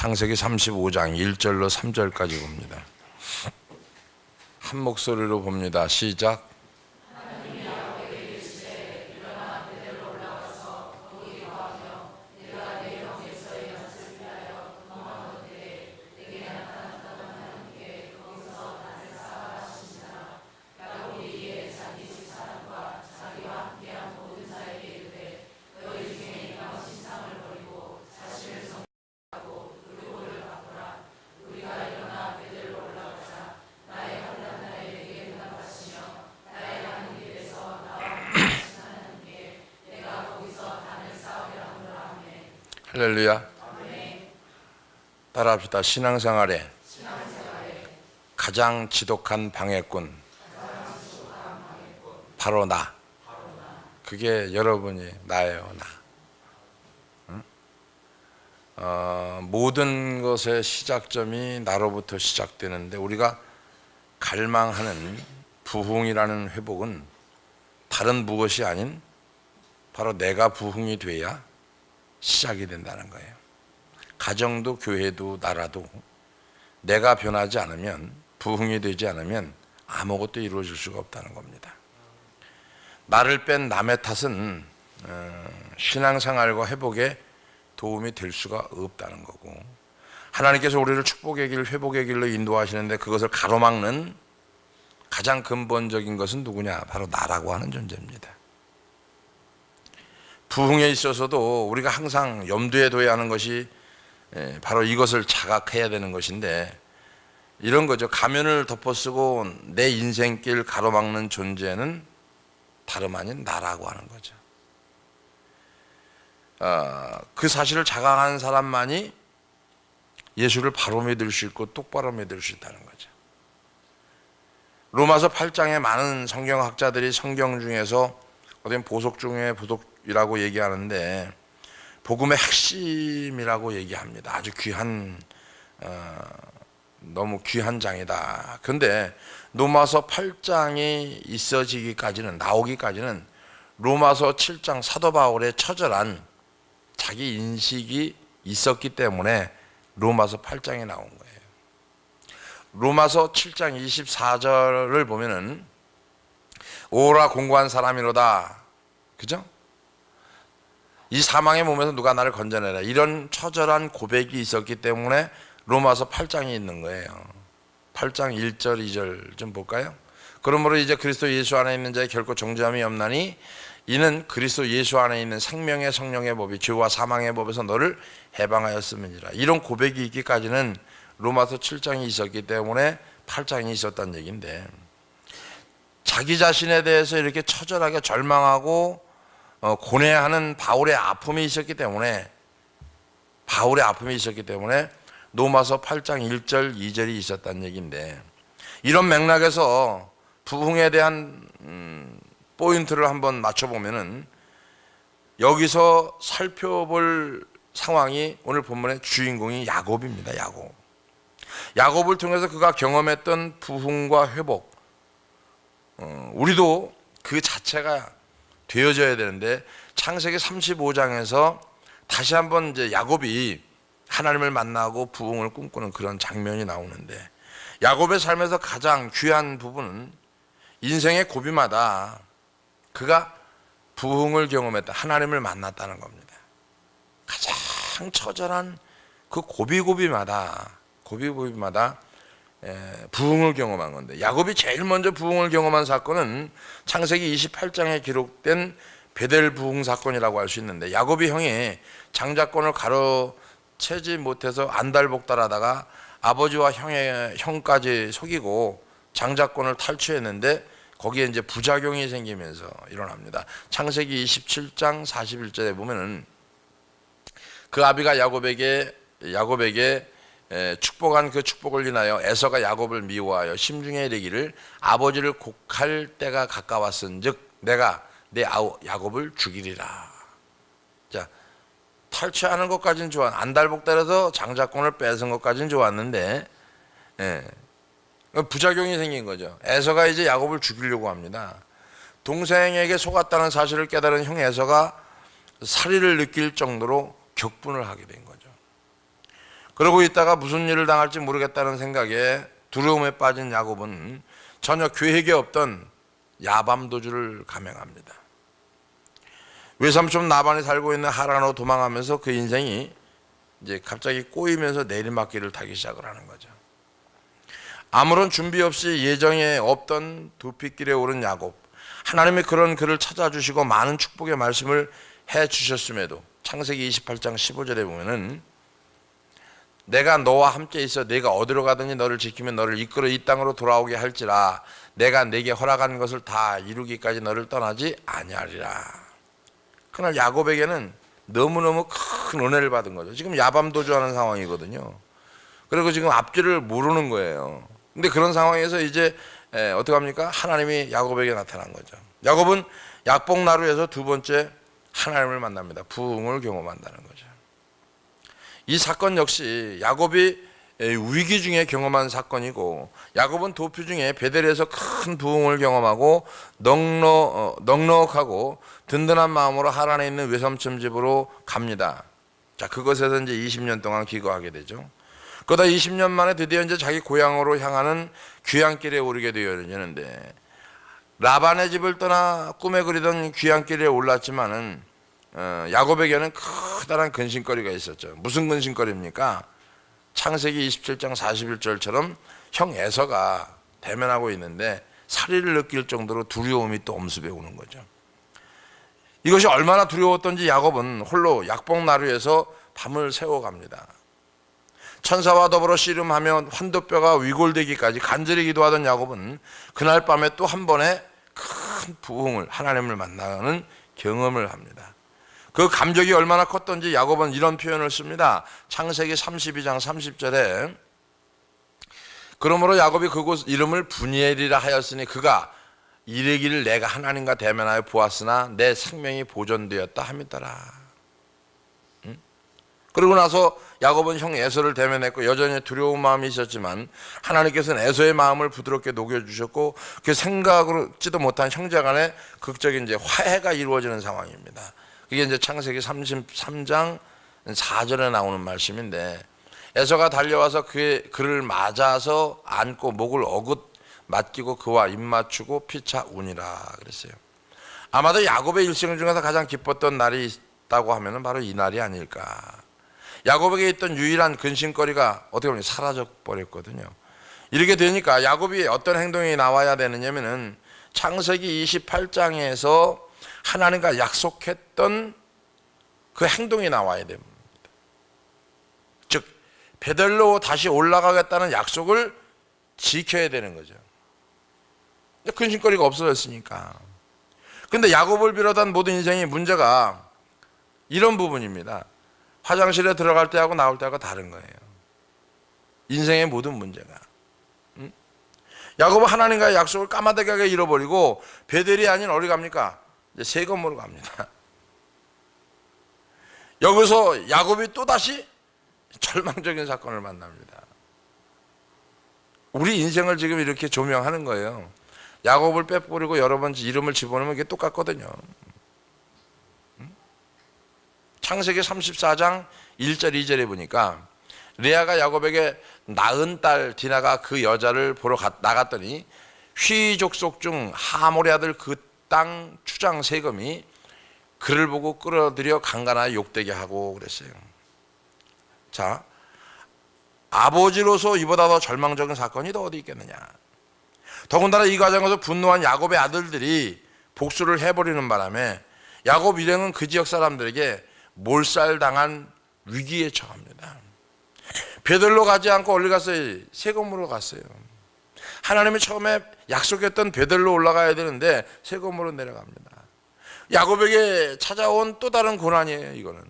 창세기 35장 1절로 3절까지 봅니다. 한 목소리로 봅니다. 시작. 할렐루야. 따라합시다. 신앙생활에 가장 지독한 방해꾼 바로 나. 그게 여러분이 나예요. 나. 모든 것의 시작점이 나로부터 시작되는데 우리가 갈망하는 부흥이라는 회복은 다른 무엇이 아닌 바로 내가 부흥이 돼야 시작이 된다는 거예요. 가정도 교회도 나라도 내가 변하지 않으면, 부흥이 되지 않으면 아무것도 이루어질 수가 없다는 겁니다. 나를 뺀 남의 탓은 신앙생활과 회복에 도움이 될 수가 없다는 거고, 하나님께서 우리를 축복의 길, 회복의 길로 인도하시는데 그것을 가로막는 가장 근본적인 것은 누구냐? 바로 나라고 하는 존재입니다. 부흥에 있어서도 우리가 항상 염두에 둬야 하는 것이 바로 이것을 자각해야 되는 것인데, 이런 거죠. 가면을 덮어쓰고 내 인생길 가로막는 존재는 다름 아닌 나라고 하는 거죠. 그 사실을 자각하는 사람만이 예수를 바로 믿을 수 있고 똑바로 믿을 수 있다는 거죠. 로마서 8장에 많은 성경학자들이 성경 중에서 어떤 보석 중에 보석이라고 얘기하는데 복음의 핵심이라고 얘기합니다. 아주 귀한, 너무 귀한 장이다. 그런데 로마서 8장이 있어지기까지는, 나오기까지는 로마서 7장 사도 바울의 처절한 자기 인식이 있었기 때문에 로마서 8장이 나온 거예요. 로마서 7장 24절을 보면은 오라 공고한 사람이로다. 그죠? 이 사망의 몸에서 누가 나를 건져내라. 이런 처절한 고백이 있었기 때문에 로마서 8장이 있는 거예요. 8장 1절 2절 좀 볼까요? 그러므로 이제 그리스도 예수 안에 있는 자에 결코 정죄함이 없나니 이는 그리스도 예수 안에 있는 생명의 성령의 법이 죄와 사망의 법에서 너를 해방하였음이니라. 이런 고백이 있기까지는 로마서 7장이 있었기 때문에 8장이 있었다는 얘기인데, 자기 자신에 대해서 이렇게 처절하게 절망하고 고뇌하는 바울의 아픔이 있었기 때문에, 로마서 8장 1절 2절이 있었다는 얘기인데, 이런 맥락에서 부흥에 대한 포인트를 한번 맞춰보면은 여기서 살펴볼 상황이 오늘 본문의 주인공이 야곱입니다. 야곱을 통해서 그가 경험했던 부흥과 회복, 우리도 그 자체가 되어져야 되는데, 창세기 35장에서 다시 한번 이제 야곱이 하나님을 만나고 부흥을 꿈꾸는 그런 장면이 나오는데, 야곱의 삶에서 가장 귀한 부분은 인생의 고비마다 그가 부흥을 경험했다, 하나님을 만났다는 겁니다. 가장 처절한 그 고비고비마다 부흥을 경험한 건데, 야곱이 제일 먼저 부흥을 경험한 사건은 창세기 28장에 기록된 베델 부흥 사건이라고 할 수 있는데, 야곱이 형이 장자권을 가로채지 못해서 안달복달하다가 아버지와 형까지 속이고 장자권을 탈취했는데 거기에 이제 부작용이 생기면서 일어납니다. 창세기 27장 41절에 보면은 그 아비가 야곱에게 축복한 그 축복을 인하여 에서가 야곱을 미워하여 심중에 이르기를 아버지를 곡할 때가 가까웠은즉 내가 내 아우 야곱을 죽이리라. 자, 탈취하는 것까지는 좋아, 안달복달해서 장자권을 뺏은 것까지는 좋았는데, 부작용이 생긴 거죠. 에서가 이제 야곱을 죽이려고 합니다. 동생에게 속았다는 사실을 깨달은 형 에서가 살의를 느낄 정도로 격분을 하게 된 거죠. 그러고 있다가 무슨 일을 당할지 모르겠다는 생각에 두려움에 빠진 야곱은 전혀 계획이 없던 야밤도주를 감행합니다. 외삼촌 라반이 살고 있는 하란으로 도망하면서 그 인생이 이제 갑자기 꼬이면서 내리막길을 타기 시작을 하는 거죠. 아무런 준비 없이 예정에 없던 두핏길에 오른 야곱, 하나님이 그런 그를 찾아주시고 많은 축복의 말씀을 해주셨음에도 창세기 28장 15절에 보면은 내가 너와 함께 있어 네가 어디로 가든지 너를 지키면 너를 이끌어 이 땅으로 돌아오게 할지라 내가 네게 허락한 것을 다 이루기까지 너를 떠나지 아니하리라. 그날 야곱에게는 너무너무 큰 은혜를 받은 거죠. 지금 야밤도주하는 상황이거든요. 그리고 지금 앞길을 모르는 거예요. 근데 그런 상황에서 이제 어떻게 합니까? 하나님이 야곱에게 나타난 거죠. 야곱은 약복나루에서 두 번째 하나님을 만납니다. 부흥을 경험한다는 거죠. 이 사건 역시 야곱이 위기 중에 경험한 사건이고, 야곱은 도피 중에 베델에서 큰 부흥을 경험하고 넉넉하고 든든한 마음으로 하란에 있는 외삼촌 집으로 갑니다. 자, 그것에서 이제 20년 동안 기거하게 되죠. 그러다 20년 만에 드디어 이제 자기 고향으로 향하는 귀향길에 오르게 되었는데, 라반의 집을 떠나 꿈에 그리던 귀향길에 올랐지만은 야곱에게는 커다란 근심거리가 있었죠. 무슨 근심거리입니까? 창세기 27장 41절처럼 형 에서가 대면하고 있는데 살의를 느낄 정도로 두려움이 또 엄습해 오는 거죠. 이것이 얼마나 두려웠던지 야곱은 홀로 약복나루에서 밤을 새워갑니다. 천사와 더불어 씨름하며 환도뼈가 위골되기까지 간절히 기도하던 야곱은 그날 밤에 또 한 번의 큰 부흥을, 하나님을 만나는 경험을 합니다. 그 감격이 얼마나 컸던지 야곱은 이런 표현을 씁니다. 창세기 32장 30절에 그러므로 야곱이 그곳 이름을 브니엘이라 하였으니 그가 이르기를 내가 하나님과 대면하여 보았으나 내 생명이 보존되었다 함이더라. 그러고 나서 야곱은 형 에서를 대면했고 여전히 두려운 마음이 있었지만 하나님께서는 에서의 마음을 부드럽게 녹여주셨고 그 생각지도 못한 형제 간의 극적인 이제 화해가 이루어지는 상황입니다. 이게 이제 창세기 33장 4절에 나오는 말씀인데, 에서가 달려와서 그를 맞아서 안고 목을 어긋 맡기고 그와 입 맞추고 피차 우니라 그랬어요. 아마도 야곱의 일생 중에서 가장 기뻤던 날이 있다고 하면 바로 이 날이 아닐까. 야곱에게 있던 유일한 근심거리가 어떻게 보면 사라져 버렸거든요. 이렇게 되니까 야곱이 어떤 행동이 나와야 되느냐면은 창세기 28장에서 하나님과 약속했던 그 행동이 나와야 됩니다. 즉 베델로 다시 올라가겠다는 약속을 지켜야 되는 거죠. 근심거리가 없어졌으니까. 근데 야곱을 비롯한 모든 인생의 문제가 이런 부분입니다. 화장실에 들어갈 때하고 나올 때하고 다른 거예요. 인생의 모든 문제가. 야곱은 하나님과의 약속을 까마득하게 잃어버리고 베델이 아닌 어디 갑니까? 이제 세겜으로 갑니다. 여기서 야곱이 또다시 절망적인 사건을 만납니다. 우리 인생을 지금 이렇게 조명하는 거예요. 야곱을 빼버리고 여러 번 이름을 집어넣으면 이게 똑같거든요. 창세기 34장 1절 2절에 보니까 레아가 야곱에게 낳은 딸 디나가 그 여자를 보러 나갔더니 휘 족속 중 하몰의 아들 그 땅 추장 세겜이 그를 보고 끌어들여 강간하여 욕되게 하고 그랬어요. 자, 아버지로서 이보다 더 절망적인 사건이 더 어디 있겠느냐. 더군다나 이 과정에서 분노한 야곱의 아들들이 복수를 해버리는 바람에 야곱 일행은 그 지역 사람들에게 몰살당한 위기에 처합니다. 베델로 가지 않고 어디 갔어요? 세겜으로 갔어요. 하나님이 처음에 약속했던 베델로 올라가야 되는데 세겜으로 내려갑니다. 야곱에게 찾아온 또 다른 고난이에요. 이거는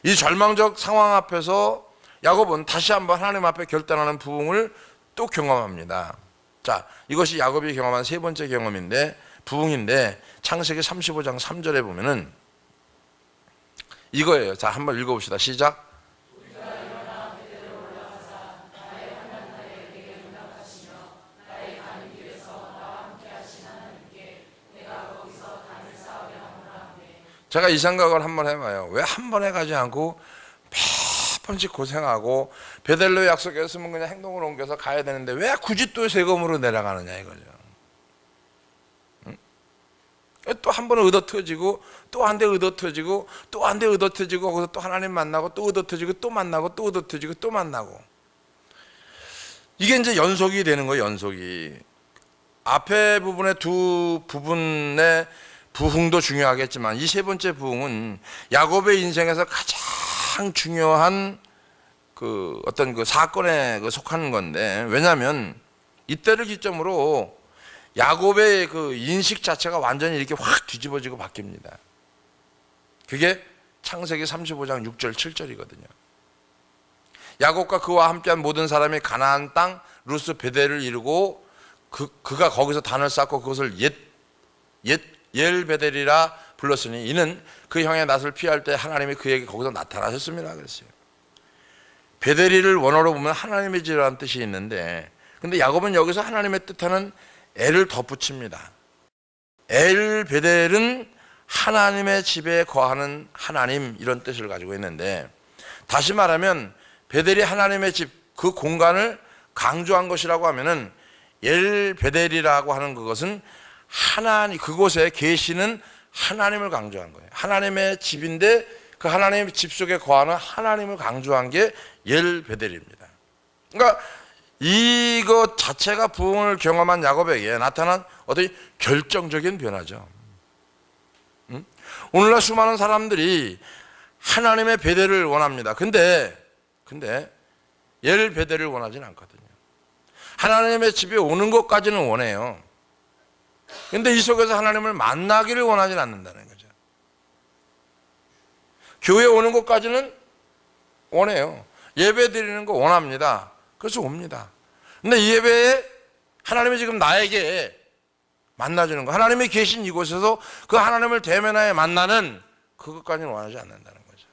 이 절망적 상황 앞에서 야곱은 다시 한번 하나님 앞에 결단하는 부흥을 또 경험합니다. 자, 이것이 야곱이 경험한 세 번째 경험인데, 부흥인데 창세기 35장 3절에 보면은 이거예요. 자, 한번 읽어봅시다. 시작. 제가 이 생각을 한번 해봐요. 왜 한 번에 가지 않고 몇 번씩 고생하고 베델로 약속했으면 그냥 행동을 옮겨서 가야 되는데 왜 굳이 또 세금으로 내려가느냐 이거죠. 또 한 번은 의도터지고 또 한 대 의도터지고 또 한 대 의도터지고 거기서 또 하나님 만나고 또 의도터지고 또 만나고 또 의도터지고 또 만나고, 이게 이제 연속이 되는 거예요. 연속이. 앞에 부분의 두 부분의 부흥도 중요하겠지만 이 세 번째 부흥은 야곱의 인생에서 가장 중요한 그 어떤 그 사건에 속하는 건데, 왜냐하면 이때를 기점으로 야곱의 그 인식 자체가 완전히 이렇게 확 뒤집어지고 바뀝니다. 그게 창세기 35장 6절 7절이거든요. 야곱과 그와 함께한 모든 사람이 가나안 땅 루스 베델을 이루고 그가 거기서 단을 쌓고 그것을 엘 베델이라 불렀으니 이는 그 형의 낯을 피할 때 하나님이 그에게 거기서 나타나셨습니다 그랬어요. 베델이를 원어로 보면 하나님의 집이라는 뜻이 있는데, 근데 야곱은 여기서 하나님의 뜻하는 엘을 덧붙입니다. 엘 베델은 하나님의 집에 거하는 하나님, 이런 뜻을 가지고 있는데, 다시 말하면 베델이 하나님의 집, 그 공간을 강조한 것이라고 하면은 엘 베델이라고 하는 그것은 하나님, 그곳에 계시는 하나님을 강조한 거예요. 하나님의 집인데 그 하나님의 집 속에 거하는 하나님을 강조한 게 엘 베델입니다. 그러니까 이것 자체가 부흥을 경험한 야곱에게 나타난 어떤 결정적인 변화죠. 오늘날 수많은 사람들이 하나님의 베델을 원합니다. 근데 엘 베델을 원하지는 않거든요. 하나님의 집에 오는 것까지는 원해요. 근데 이 속에서 하나님을 만나기를 원하지는 않는다는 거죠. 교회 오는 것까지는 원해요. 예배 드리는 거 원합니다. 그래서 옵니다. 근데 이 예배에 하나님이 지금 나에게 만나주는 거, 하나님이 계신 이곳에서 그 하나님을 대면하여 만나는 그것까지는 원하지 않는다는 거죠.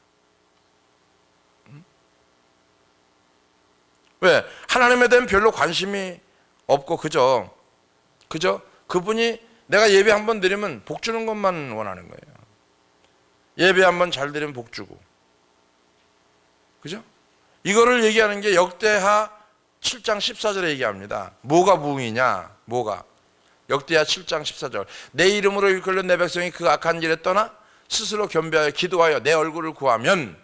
왜? 하나님에 대한 별로 관심이 없고 그저 그분이 내가 예배 한번 드리면 복 주는 것만 원하는 거예요. 예배 한번 잘 드리면 복 주고, 그죠? 이거를 얘기하는 게 역대하 7장 14절에 얘기합니다. 뭐가 부흥이냐? 뭐가? 역대하 7장 14절. 내 이름으로 일컬는 내 백성이 그 악한 길에 떠나 스스로 겸비하여 기도하여 내 얼굴을 구하면,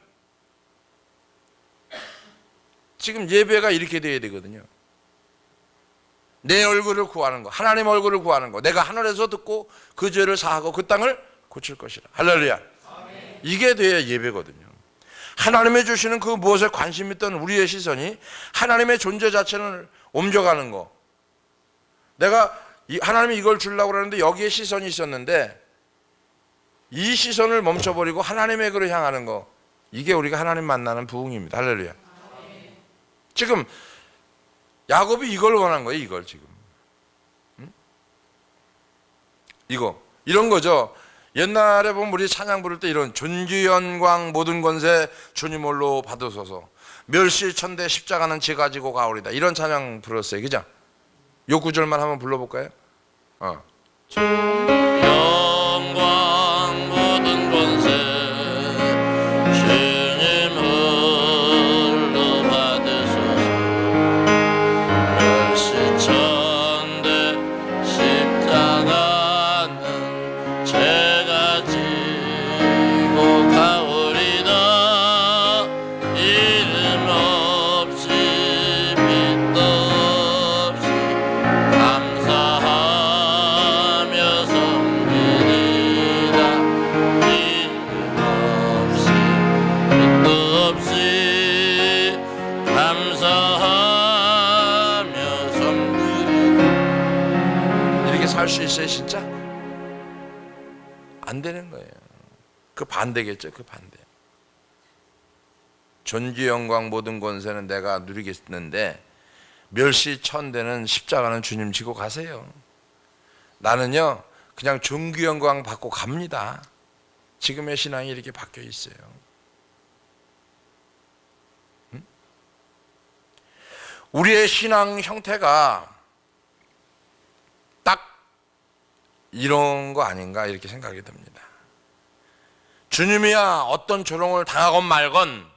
지금 예배가 이렇게 돼야 되거든요. 내 얼굴을 구하는 거, 하나님 얼굴을 구하는 거, 내가 하늘에서 듣고 그 죄를 사하고 그 땅을 고칠 것이라. 할렐루야. 아멘. 이게 돼야 예배거든요. 하나님이 주시는 그 무엇에 관심 있던 우리의 시선이 하나님의 존재 자체를 옮겨가는 거. 내가 하나님이 이걸 주려고 그러는데 여기에 시선이 있었는데 이 시선을 멈춰버리고 하나님에게로 향하는 거, 이게 우리가 하나님 만나는 부흥입니다. 할렐루야. 지금 야곱이 이걸 원한 거예요. 이걸 지금 이런 거죠. 옛날에 보면 우리 찬양 부를 때 이런 존귀 영광 모든 권세 주님 홀로 받으소서, 멸시천대 십자가는 제 가지고 가오리다, 이런 찬양 불렀어요. 그죠? 요 구절만 한번 불러볼까요? 영광 모든 권세 주님 홀로 받으소서, 멸시천대 십자가는 제가 지고 가오리다, 이름 없이 빛도 없이 감사하며 섬기리라, 이름 없이 빛도 없이 감사하며 섬기리라. 이렇게 살 수 있어요 진짜? 안 되는 거예요. 그 반대겠죠. 그 반대. 존귀 영광 모든 권세는 내가 누리겠는데 멸시천대는 십자가는 주님 지고 가세요. 나는요 그냥 존귀 영광 받고 갑니다. 지금의 신앙이 이렇게 바뀌어 있어요. 우리의 신앙 형태가 딱 이런 거 아닌가 이렇게 생각이 듭니다. 주님이야 어떤 조롱을 당하건 말건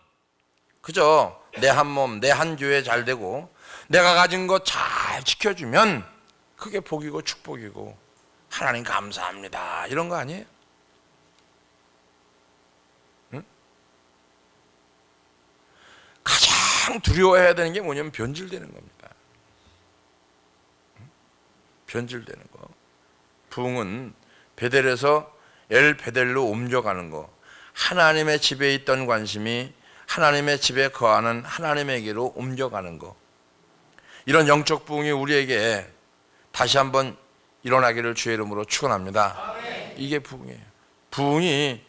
그저 내 한 몸, 내 한 교회 잘 되고 내가 가진 거 잘 지켜주면 그게 복이고 축복이고 하나님 감사합니다 이런 거 아니에요? 응? 가장 두려워해야 되는 게 뭐냐면 변질되는 겁니다. 변질되는 거. 부흥은 베델에서 엘 베델로 옮겨가는 거. 하나님의 집에 있던 관심이 하나님의 집에 거하는 하나님에게로 옮겨가는 거. 이런 영적 부흥이 우리에게 다시 한번 일어나기를 주의 이름으로 축원합니다. 이게 부흥이에요. 부흥이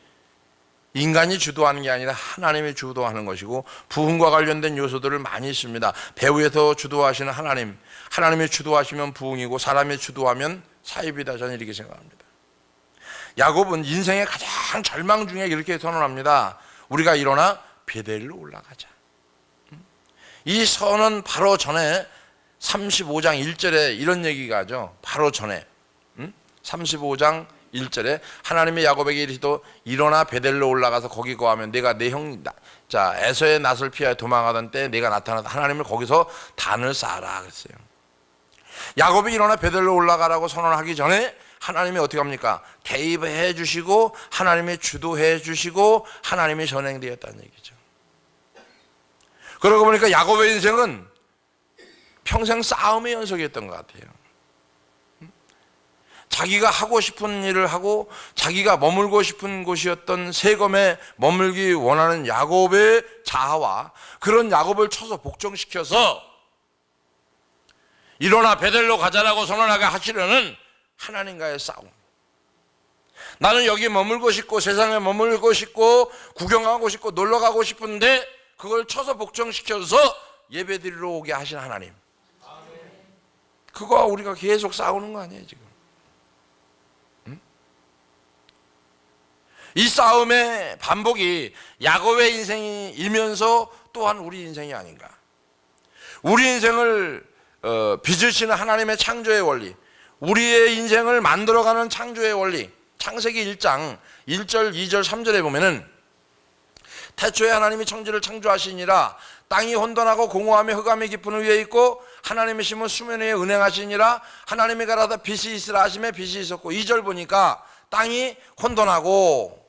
인간이 주도하는 게 아니라 하나님이 주도하는 것이고 부흥과 관련된 요소들을 많이 있습니다. 배후에서 주도하시는 하나님, 하나님이 주도하시면 부흥이고 사람이 주도하면 사입이다. 저는 이렇게 생각합니다. 야곱은 인생의 가장 절망 중에 이렇게 선언합니다. 우리가 일어나 베델로 올라가자. 이 선언 바로 전에 35장 1절에 이런 얘기가 하죠. 바로 전에 35장 1절에 하나님이 야곱에게 이르시되 일어나 베델로 올라가서 거기 거하면 내가 내 형 에서의 낫을 피하여 도망하던 때 내가 나타나서 하나님을 거기서 단을 쌓아라 그랬어요. 야곱이 일어나 베델로 올라가라고 선언하기 전에 하나님이 어떻게 합니까? 개입해 주시고 하나님이 주도해 주시고 하나님이 전행되었다는 얘기죠. 그러고 보니까 야곱의 인생은 평생 싸움의 연속이었던 것 같아요. 자기가 하고 싶은 일을 하고 자기가 머물고 싶은 곳이었던 세검에 머물기 원하는 야곱의 자아와 그런 야곱을 쳐서 복종시켜서 일어나 베델로 가자라고 선언하게 하시려는 하나님과의 싸움. 나는 여기 머물고 싶고 세상에 머물고 싶고 구경하고 싶고 놀러가고 싶은데 그걸 쳐서 복종시켜서 예배드리러 오게 하신 하나님. 그거와 우리가 계속 싸우는 거 아니에요 지금. 이 싸움의 반복이 야곱의 인생이면서 또한 우리 인생이 아닌가. 우리 인생을 빚으시는 하나님의 창조의 원리, 우리의 인생을 만들어가는 창조의 원리, 창세기 1장 1절 2절 3절에 보면은 태초에 하나님이 천지를 창조하시니라 땅이 혼돈하고 공허하며 흑암이 깊은 위에 있고 하나님의 심은 수면 위에 운행하시니라 하나님이 가라다 빛이 있으라 하심에 빛이 있었고 2절 보니까 땅이 혼돈하고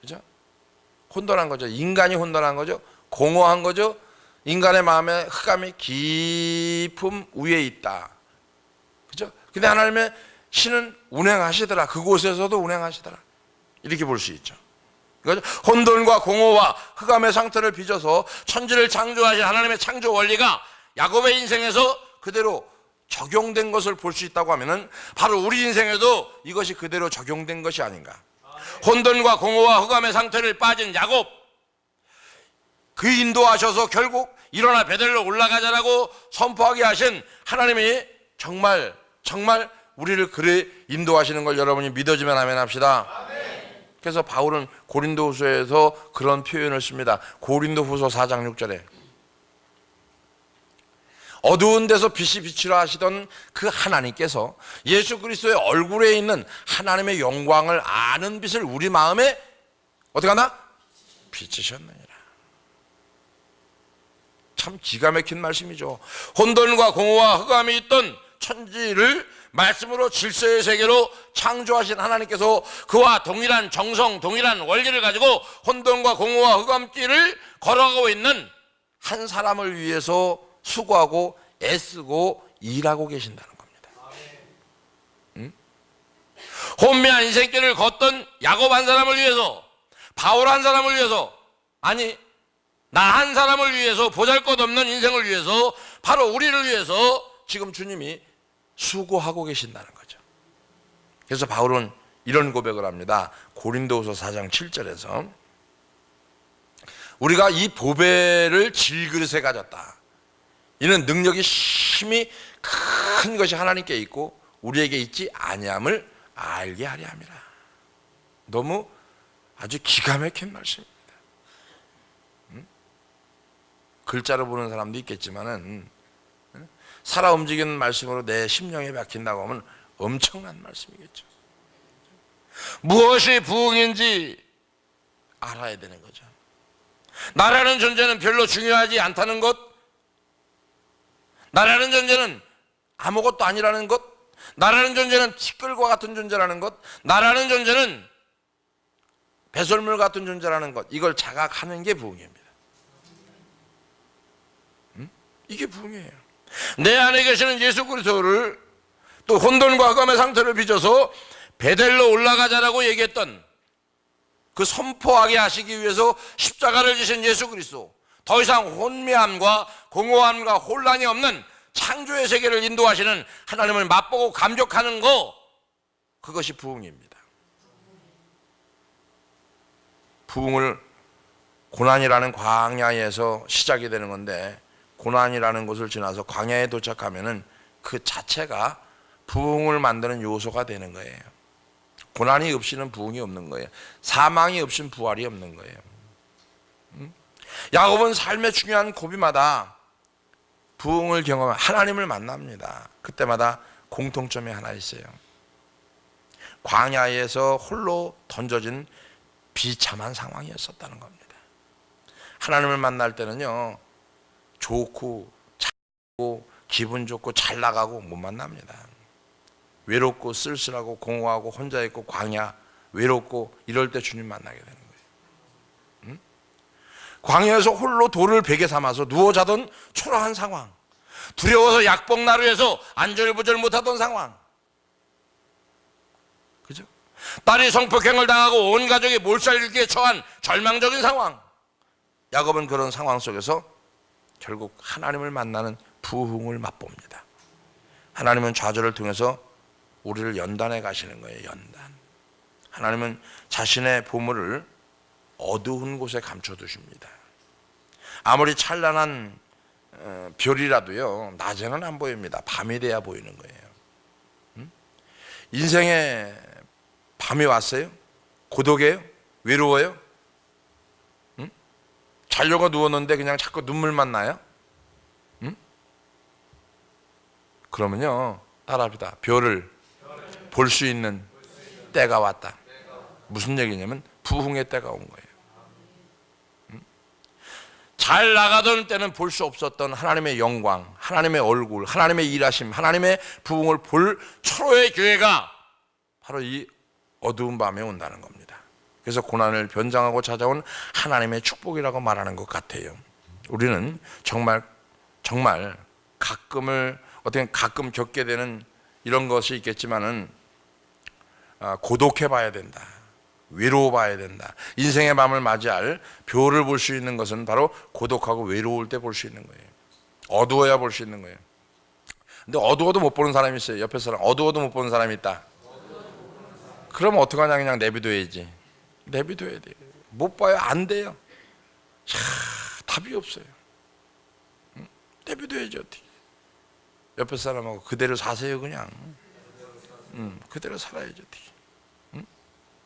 그죠? 혼돈한 거죠. 인간이 혼돈한 거죠. 공허한 거죠. 인간의 마음에 흑암이 깊음 위에 있다. 그죠? 근데 하나님의 신은 운행하시더라. 그곳에서도 운행하시더라. 이렇게 볼 수 있죠. 그죠? 혼돈과 공허와 흑암의 상태를 빚어서 천지를 창조하신 하나님의 창조 원리가 야곱의 인생에서 그대로 적용된 것을 볼 수 있다고 하면은 바로 우리 인생에도 이것이 그대로 적용된 것이 아닌가. 혼돈과 공허와 흑암의 상태를 빠진 야곱, 그 인도하셔서 결국 일어나 베델로 올라가자라고 선포하게 하신 하나님이 정말 우리를 그래 인도하시는 걸 여러분이 믿어주면 아멘 합시다. 그래서 바울은 고린도후서에서 그런 표현을 씁니다. 고린도후서 4장 6절에 어두운 데서 빛이 비치라 하시던 그 하나님께서 예수 그리스도의 얼굴에 있는 하나님의 영광을 아는 빛을 우리 마음에 어떻게 하나? 비치셨느니라. 참 기가 막힌 말씀이죠. 혼돈과 공허와 흑암이 있던 천지를 말씀으로 질서의 세계로 창조하신 하나님께서 그와 동일한 정성, 동일한 원리를 가지고 혼돈과 공허와 흑암길을 걸어가고 있는 한 사람을 위해서 수고하고 애쓰고 일하고 계신다는 겁니다. 응? 혼미한 인생길을 걷던 야곱 한 사람을 위해서, 바울 한 사람을 위해서, 아니 나 한 사람을 위해서, 보잘것없는 인생을 위해서, 바로 우리를 위해서 지금 주님이 수고하고 계신다는 거죠. 그래서 바울은 이런 고백을 합니다. 고린도후서 4장 7절에서 우리가 이 보배를 질그릇에 가졌다. 이는 능력이 심히 큰 것이 하나님께 있고 우리에게 있지 아니함을 알게 하려 함이라. 너무 아주 기가 막힌 말씀입니다. 글자로 보는 사람도 있겠지만은 살아 움직이는 말씀으로 내 심령에 박힌다고 하면 엄청난 말씀이겠죠. 무엇이 부흥인지 알아야 되는 거죠. 나라는 존재는 별로 중요하지 않다는 것, 나라는 존재는 아무것도 아니라는 것, 나라는 존재는 티끌과 같은 존재라는 것, 나라는 존재는 배설물 같은 존재라는 것, 이걸 자각하는 게 부흥입니다. 이게 부흥이에요. 내 안에 계시는 예수 그리스도를 또 혼돈과 흑암의 상태를 빚어서 베델로 올라가자라고 얘기했던 그 선포하게 하시기 위해서 십자가를 지신 예수 그리스도, 더 이상 혼미함과 공허함과 혼란이 없는 창조의 세계를 인도하시는 하나님을 맛보고 감격하는 거, 그것이 부흥입니다. 부흥을 고난이라는 광야에서 시작이 되는 건데, 고난이라는 곳을 지나서 광야에 도착하면은 그 자체가 부흥을 만드는 요소가 되는 거예요. 고난이 없이는 부흥이 없는 거예요. 사망이 없이는 부활이 없는 거예요. 야곱은 삶의 중요한 고비마다 부흥을 경험한 하나님을 만납니다. 그때마다 공통점이 하나 있어요. 광야에서 홀로 던져진 비참한 상황이었었다는 겁니다. 하나님을 만날 때는요, 좋고 잘고 기분 좋고 잘 나가고 못 만납니다. 외롭고 쓸쓸하고 공허하고 혼자 있고 광야, 외롭고 이럴 때 주님 만나게 되는 거예요. 광야에서 홀로 돌을 베개 삼아서 누워 자던 초라한 상황, 두려워서 약복나루에서 안절부절 못하던 상황, 그죠? 딸이 성폭행을 당하고 온 가족이 몰살일기에 처한 절망적인 상황, 야곱은 그런 상황 속에서 결국 하나님을 만나는 부흥을 맛봅니다. 하나님은 좌절을 통해서 우리를 연단해 가시는 거예요. 연단. 하나님은 자신의 보물을 어두운 곳에 감춰두십니다. 아무리 찬란한 별이라도요, 낮에는 안 보입니다. 밤이 돼야 보이는 거예요. 인생에 밤이 왔어요? 고독해요? 외로워요? 자려고 누웠는데 그냥 자꾸 눈물만 나요? 그러면요, 따라합시다. 별을 볼 수 있는 때가 왔다. 무슨 얘기냐면 부흥의 때가 온 거예요. 잘 나가던 때는 볼 수 없었던 하나님의 영광, 하나님의 얼굴, 하나님의 일하심, 하나님의 부흥을 볼 초로의 교회가 바로 이 어두운 밤에 온다는 겁니다. 그래서 고난을 변장하고 찾아온 하나님의 축복이라고 말하는 것 같아요. 우리는 정말 가끔 겪게 되는 이런 것이 있겠지만은 고독해 봐야 된다. 외로워 봐야 된다. 인생의 밤을 맞이할 벼를 볼 수 있는 것은 바로 고독하고 외로울 때 볼 수 있는 거예요. 어두워야 볼 수 있는 거예요. 근데 어두워도 못 보는 사람이 있어요. 옆에 사람 어두워도 못 보는 사람이 있다. 그러면 어떡하냐, 그냥 내비둬야지. 내비둬야 돼요. 못 봐요. 안 돼요. 답이 없어요. 내비둬야지. 어떻게. 옆에 사람하고 그대로 사세요. 그냥 그대로 살아야지. 어떻게.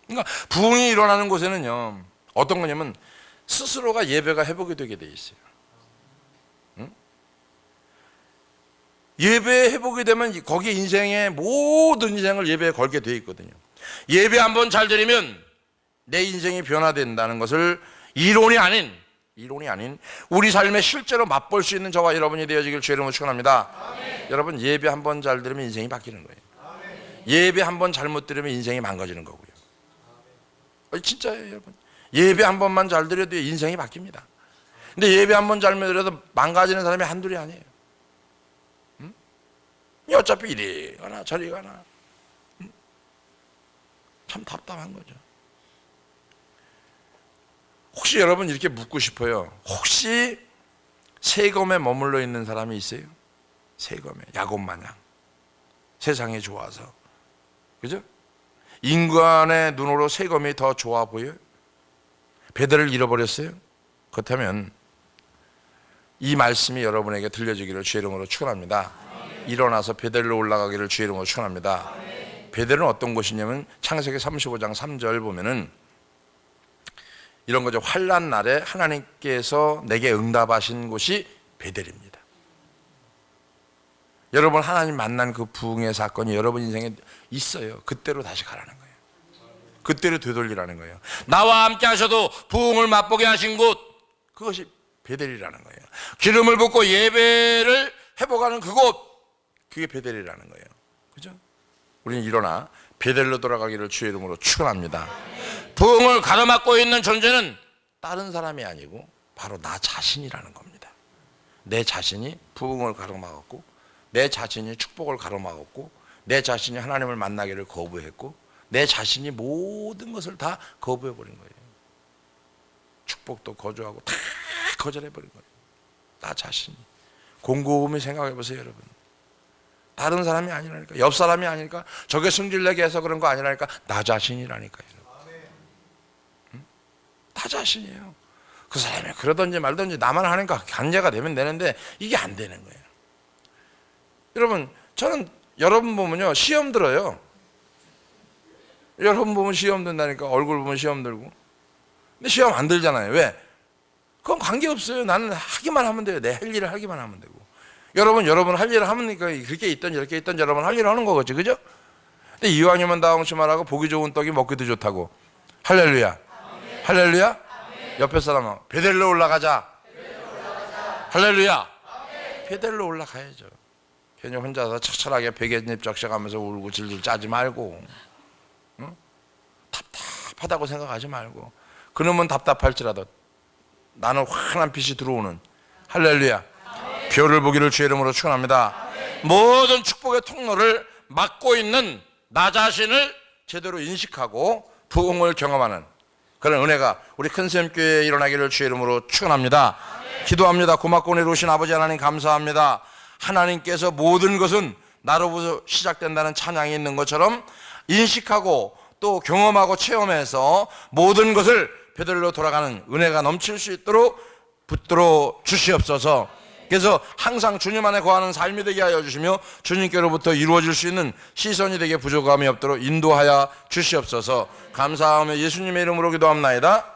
그러니까 부흥이 일어나는 곳에는요, 어떤 거냐면 스스로가 예배가 회복이 되게 돼 있어요. 예배 회복이 되면 거기에 인생의 모든 인생을 예배에 걸게 돼 있거든요. 예배 한번 잘 드리면 내 인생이 변화된다는 것을 이론이 아닌 우리 삶에 실제로 맛볼 수 있는 저와 여러분이 되어지길 주의 이름으로 축원합니다. 아멘. 여러분, 예배 한번 잘 들으면 인생이 바뀌는 거예요. 아멘. 예배 한번 잘못 들으면 인생이 망가지는 거고요. 진짜예요, 여러분. 예배 한 번만 잘 드려도 인생이 바뀝니다. 근데 예배 한 번 잘못 드려도 망가지는 사람이 한둘이 아니에요. 어차피 이리 가나 저리 가나. 참 답답한 거죠. 혹시 여러분 이렇게 묻고 싶어요. 혹시 세검에 머물러 있는 사람이 있어요? 세검에, 야곱 마냥 세상이 좋아서, 그죠? 인간의 눈으로 세검이 더 좋아 보여요? 베델을 잃어버렸어요? 그렇다면 이 말씀이 여러분에게 들려지기를 주의 이름으로 축원합니다. 일어나서 베델로 올라가기를 주의 이름으로 축원합니다. 베델은 어떤 곳이냐면 창세기 35장 3절 보면은 이런 거죠. 환난 날에 하나님께서 내게 응답하신 곳이 베델입니다. 여러분, 하나님 만난 그 부흥의 사건이 여러분 인생에 있어요. 그때로 다시 가라는 거예요. 그때로 되돌리라는 거예요. 나와 함께 하셔도 부흥을 맛보게 하신 곳, 그것이 베델이라는 거예요. 기름을 붓고 예배를 회복하는 그곳, 그게 베델이라는 거예요. 그죠? 우리는 일어나 베델로 돌아가기를 주의 이름으로 축원합니다. 부흥을 가로막고 있는 존재는 다른 사람이 아니고 바로 나 자신이라는 겁니다. 내 자신이 부흥을 가로막았고, 내 자신이 축복을 가로막았고, 내 자신이 하나님을 만나기를 거부했고, 내 자신이 모든 것을 다 거부해버린 거예요. 축복도 거절하고 다 거절해버린 거예요. 나 자신이. 곰곰이 생각해보세요, 여러분. 다른 사람이 아니라니까, 옆 사람이 아니니까, 저게 승질내게 해서 그런 거 아니라니까, 나 자신이라니까요. 응? 나 자신이에요. 그 사람이 그러든지 말든지 나만 하니까 관계가 되면 되는데 이게 안 되는 거예요. 여러분, 저는 여러분 보면요, 시험 들어요. 여러분 보면 시험 든다니까, 얼굴 보면 시험 들고. 근데 시험 안 들잖아요. 왜? 그건 관계없어요. 나는 하기만 하면 돼요. 내 할 일을 하기만 하면 되고. 여러분 할 일을 하니까 그렇게 있든 이렇게 있든 여러분 할 일을 하는 거겠죠. 그죠? 근데 이왕이면 다홍치말하고 보기 좋은 떡이 먹기도 좋다고. 할렐루야. 아멘. 할렐루야. 아멘. 옆에 사람은 베델로 올라가자. 할렐루야. 아멘. 베델로 올라가야죠. 괜히 혼자서 처철하게 베갯잎 적셔가면서 울고 질질 짜지 말고, 응? 답답하다고 생각하지 말고, 그놈은 답답할지라도 나는 환한 빛이 들어오는, 할렐루야, 별을 보기를 주의 이름으로 축원합니다. 모든 축복의 통로를 막고 있는 나 자신을 제대로 인식하고 부흥을 경험하는 그런 은혜가 우리 큰샘교회에 일어나기를 주의 이름으로 축원합니다. 기도합니다. 고맙고 은혜로우신 아버지 하나님 감사합니다. 하나님께서 모든 것은 나로부터 시작된다는 찬양이 있는 것처럼 인식하고 또 경험하고 체험해서 모든 것을 베델로 돌아가는 은혜가 넘칠 수 있도록 붙들어 주시옵소서. 그래서 항상 주님 안에 거하는 삶이 되게 하여 주시며 주님께로부터 이루어질 수 있는 시선이 되게 부족함이 없도록 인도하여 주시옵소서. 감사하며 예수님의 이름으로 기도합나이다.